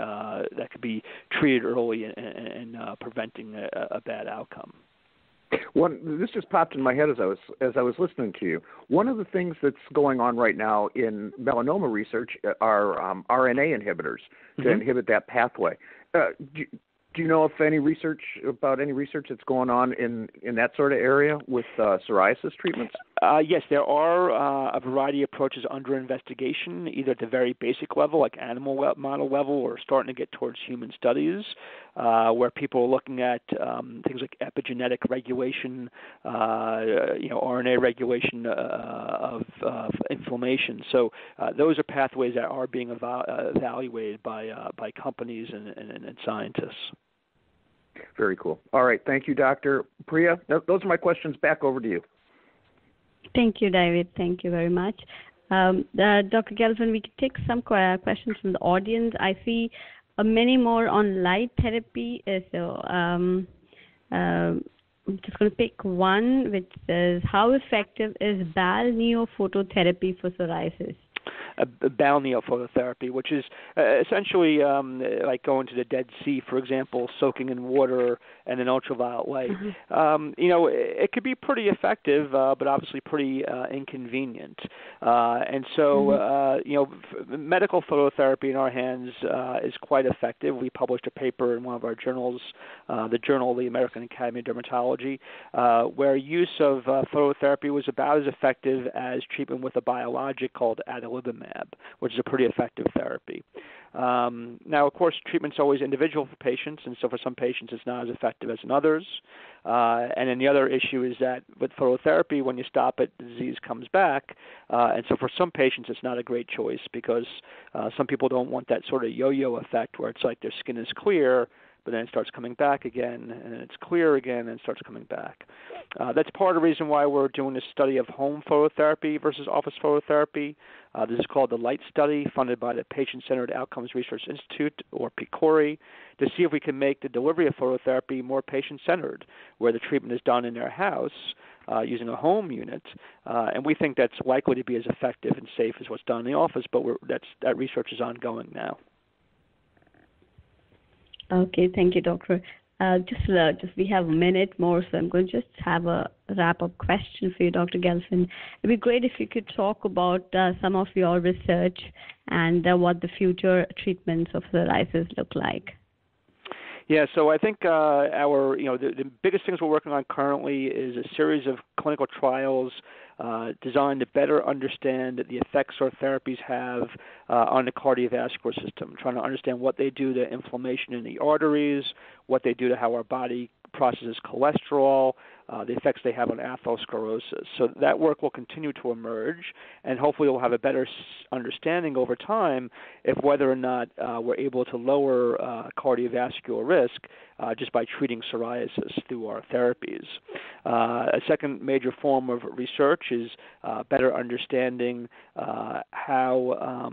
Speaker 2: treated early and preventing a bad outcome.
Speaker 4: This just popped in my head as I was listening to you. One of the things that's going on right now in melanoma research are RNA inhibitors to inhibit that pathway. Do you know if any research that's going on in that sort of area with psoriasis treatments?
Speaker 2: Yes, there are a variety of approaches under investigation, either at the very basic level, like animal model level, or starting to get towards human studies, where people are looking at things like epigenetic regulation, RNA regulation of inflammation. So those are pathways that are being evaluated by companies and scientists.
Speaker 4: Very cool. All right. Thank you, Doctor. Priya, those are my questions. Back over to you.
Speaker 1: Thank you, David. Thank you very much. Dr. Gelfand, we can take some questions from the audience. I see many more on light therapy. So I'm just going to pick one, which says, how effective is balneophototherapy for psoriasis?
Speaker 2: Balneophototherapy, which is essentially like going to the Dead Sea, for example, soaking in water and an ultraviolet light. It could be pretty effective, but obviously pretty inconvenient. And so, medical phototherapy in our hands is quite effective. We published a paper in one of our journals, the Journal of the American Academy of Dermatology, where use of phototherapy was about as effective as treatment with a biologic called adalimumab, which is a pretty effective therapy. Now, of course, treatment's always individual for patients, and so for some patients it's not as effective as in others. And then the other issue is that with phototherapy, when you stop it, the disease comes back. And so for some patients it's not a great choice because some people don't want that sort of yo-yo effect where it's like their skin is clear, but then it starts coming back again, and then it's clear again, and it starts coming back. That's part of the reason why we're doing this study of home phototherapy versus office phototherapy. This is called the LIGHT study, funded by the Patient-Centered Outcomes Research Institute, or PCORI, to see if we can make the delivery of phototherapy more patient-centered, where the treatment is done in their house using a home unit. And we think that's likely to be as effective and safe as what's done in the office, but that research is ongoing now.
Speaker 1: Okay, thank you, Doctor. Just we have a minute more, so I'm going to just have a wrap-up question for you, Dr. Gelfand. It'd be great if you could talk about some of your research and what the future treatments of psoriasis look like.
Speaker 2: Yeah, so I think our, the biggest things we're working on currently is a series of clinical trials designed to better understand the effects our therapies have on the cardiovascular system, trying to understand what they do to inflammation in the arteries, what they do to how our body processes cholesterol, the effects they have on atherosclerosis. So that work will continue to emerge, and hopefully we'll have a better understanding over time if whether or not we're able to lower cardiovascular risk just by treating psoriasis through our therapies. A second major form of research is better understanding how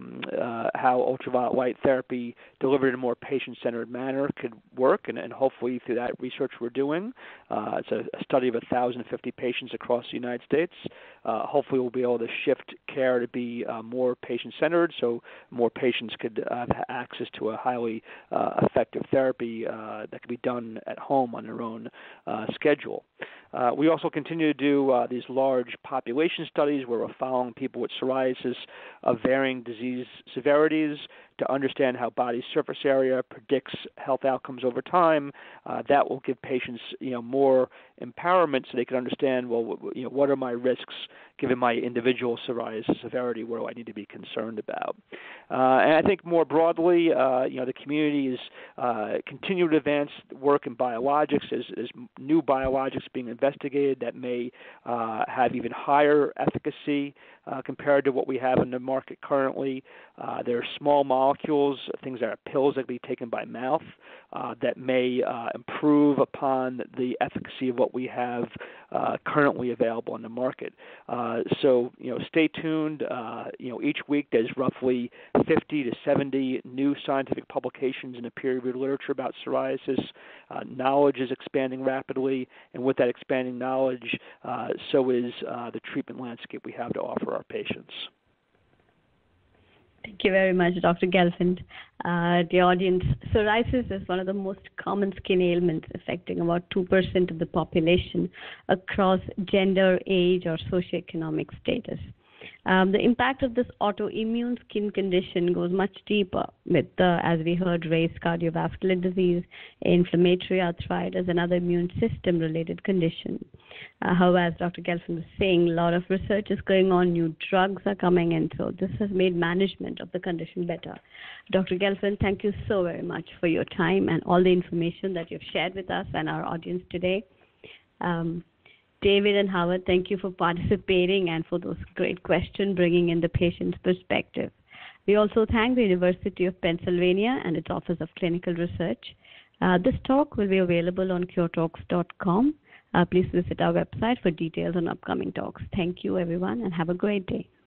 Speaker 2: ultraviolet light therapy delivered in a more patient-centered manner could work, and hopefully through that research we're doing. It's a study of 1,050 patients across the United States. Hopefully we'll be able to shift care to be more patient-centered so more patients could have access to a highly effective therapy that can be done at home on their own schedule. We also continue to do these large population studies where we're following people with psoriasis of varying disease severities to understand how body surface area predicts health outcomes over time. That will give patients, more empowerment so they can understand, what are my risks given my individual psoriasis severity? What do I need to be concerned about? And I think more broadly, the community is continuing to advance work in biologics as new biologics being investigated that may have even higher efficacy compared to what we have in the market currently. There are small molecules, things that are pills that can be taken by mouth that may improve upon the efficacy of what we have currently available on the market. So stay tuned. Each week there's roughly 50 to 70 new scientific publications in the peer-reviewed literature about psoriasis. Knowledge is expanding rapidly, and with that expanding knowledge, so is the treatment landscape we have to offer our patients.
Speaker 1: Thank you very much, Dr. Gelfand. The audience, psoriasis is one of the most common skin ailments affecting about 2% of the population across gender, age, or socioeconomic status. The impact of this autoimmune skin condition goes much deeper with, as we heard, raised cardiovascular disease, inflammatory arthritis, and other immune system-related conditions. However, as Dr. Gelfand was saying, a lot of research is going on, new drugs are coming in, so this has made management of the condition better. Dr. Gelfand, thank you so very much for your time and all the information that you've shared with us and our audience today. David and Howard, thank you for participating and for those great questions, bringing in the patient's perspective. We also thank the University of Pennsylvania and its Office of Clinical Research. This talk will be available on curetalks.com. Please visit our website for details on upcoming talks. Thank you, everyone, and have a great day.